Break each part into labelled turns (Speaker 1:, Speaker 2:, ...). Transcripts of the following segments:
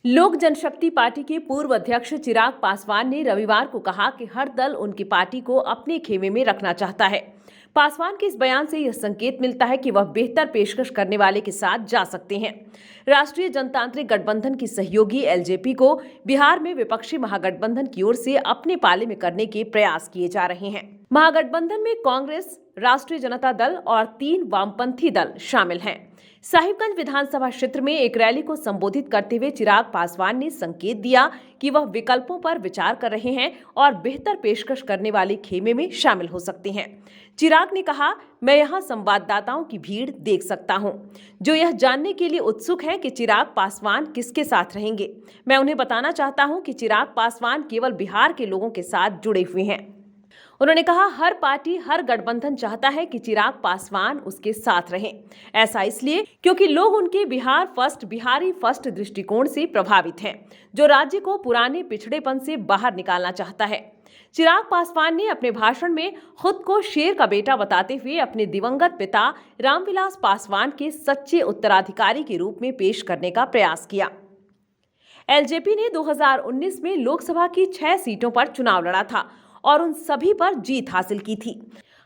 Speaker 1: लोक जनशक्ति पार्टी के पूर्व अध्यक्ष चिराग पासवान ने रविवार को कहा कि हर दल उनकी पार्टी को अपने खेमे में रखना चाहता है। पासवान के इस बयान से यह संकेत मिलता है कि वह बेहतर पेशकश करने वाले के साथ जा सकते हैं। राष्ट्रीय जनतांत्रिक गठबंधन की सहयोगी एलजेपी को बिहार में विपक्षी महागठबंधन की ओर से अपने पाले में करने के प्रयास किए जा रहे हैं। महागठबंधन में कांग्रेस, राष्ट्रीय जनता दल और 3 वामपंथी दल शामिल हैं। साहिबगंज विधानसभा क्षेत्र में एक रैली को संबोधित करते हुए चिराग पासवान ने संकेत दिया कि वह विकल्पों पर विचार कर रहे हैं और बेहतर पेशकश करने वाले खेमे में शामिल हो सकते हैं। चिराग ने कहा, मैं यहां संवाददाताओं की भीड़ देख सकता हूं, जो यह जानने के लिए उत्सुक है कि चिराग पासवान किसके साथ रहेंगे। मैं उन्हें बताना चाहता हूं कि चिराग पासवान केवल बिहार के लोगों के साथ जुड़े हुए हैं। उन्होंने कहा, हर पार्टी, हर गठबंधन चाहता है कि चिराग पासवान उसके साथ रहें। ऐसा इसलिए क्योंकि लोग उनके बिहार फर्स्ट, बिहारी फर्स्ट दृष्टिकोण से प्रभावित हैं, जो राज्य को पुराने पिछड़ेपन से बाहर निकालना चाहता है। चिराग पासवान ने अपने भाषण में खुद को शेर का बेटा बताते हुए अपने दिवंगत पिता रामविलास पासवान के सच्चे उत्तराधिकारी के रूप में पेश करने का प्रयास किया। एलजेपी ने 2019 में लोकसभा की 6 सीटों पर चुनाव लड़ा था और उन सभी पर जीत हासिल की थी।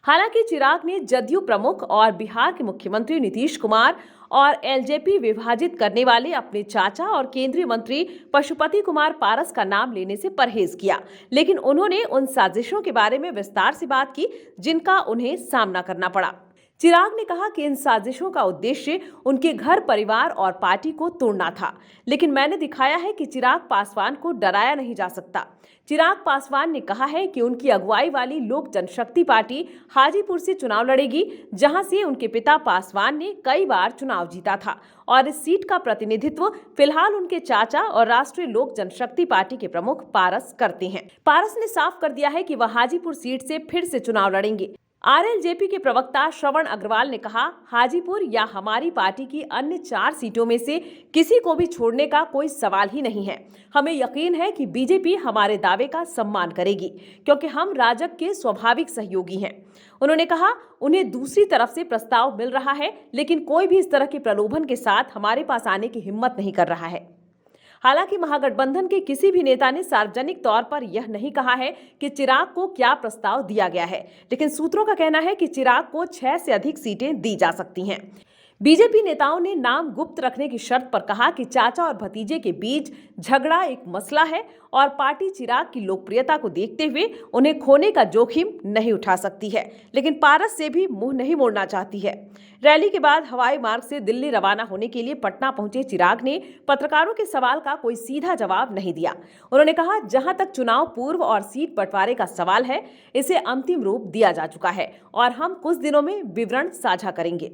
Speaker 1: हालांकि चिराग ने जदयू प्रमुख और बिहार के मुख्यमंत्री नीतीश कुमार और एलजेपी विभाजित करने वाले अपने चाचा और केंद्रीय मंत्री पशुपति कुमार पारस का नाम लेने से परहेज किया, लेकिन उन्होंने उन साजिशों के बारे में विस्तार से बात की जिनका उन्हें सामना करना पड़ा। चिराग ने कहा कि इन साजिशों का उद्देश्य उनके घर परिवार और पार्टी को तोड़ना था, लेकिन मैंने दिखाया है कि चिराग पासवान को डराया नहीं जा सकता। चिराग पासवान ने कहा है कि उनकी अगुवाई वाली लोक जनशक्ति पार्टी हाजीपुर से चुनाव लड़ेगी, जहां से उनके पिता पासवान ने कई बार चुनाव जीता था, और इस सीट का प्रतिनिधित्व फिलहाल उनके चाचा और राष्ट्रीय लोक जनशक्ति पार्टी के प्रमुख पारस करते हैं। पारस ने साफ कर दिया है कि वह हाजीपुर सीट से फिर से चुनाव लड़ेंगे। आरएलजेपी के प्रवक्ता श्रवण अग्रवाल ने कहा, हाजीपुर या हमारी पार्टी की अन्य 4 सीटों में से किसी को भी छोड़ने का कोई सवाल ही नहीं है। हमें यकीन है कि बीजेपी हमारे दावे का सम्मान करेगी, क्योंकि हम राजग के स्वाभाविक सहयोगी हैं। उन्होंने कहा, उन्हें दूसरी तरफ से प्रस्ताव मिल रहा है, लेकिन कोई भी इस तरह के प्रलोभन के साथ हमारे पास आने की हिम्मत नहीं कर रहा है। हालांकि महागठबंधन के किसी भी नेता ने सार्वजनिक तौर पर यह नहीं कहा है कि चिराग को क्या प्रस्ताव दिया गया है, लेकिन सूत्रों का कहना है कि चिराग को 6 से अधिक सीटें दी जा सकती हैं। बीजेपी नेताओं ने नाम गुप्त रखने की शर्त पर कहा कि चाचा और भतीजे के बीच झगड़ा एक मसला है और पार्टी चिराग की लोकप्रियता को देखते हुए उन्हें खोने का जोखिम नहीं उठा सकती है, लेकिन पारस से भी मुंह नहीं मोड़ना चाहती है। रैली के बाद हवाई मार्ग से दिल्ली रवाना होने के लिए पटना पहुंचे चिराग ने पत्रकारों के सवाल का कोई सीधा जवाब नहीं दिया। उन्होंने कहा, जहां तक चुनाव पूर्व और सीट बंटवारे का सवाल है, इसे अंतिम रूप दिया जा चुका है और हम कुछ दिनों में विवरण साझा करेंगे।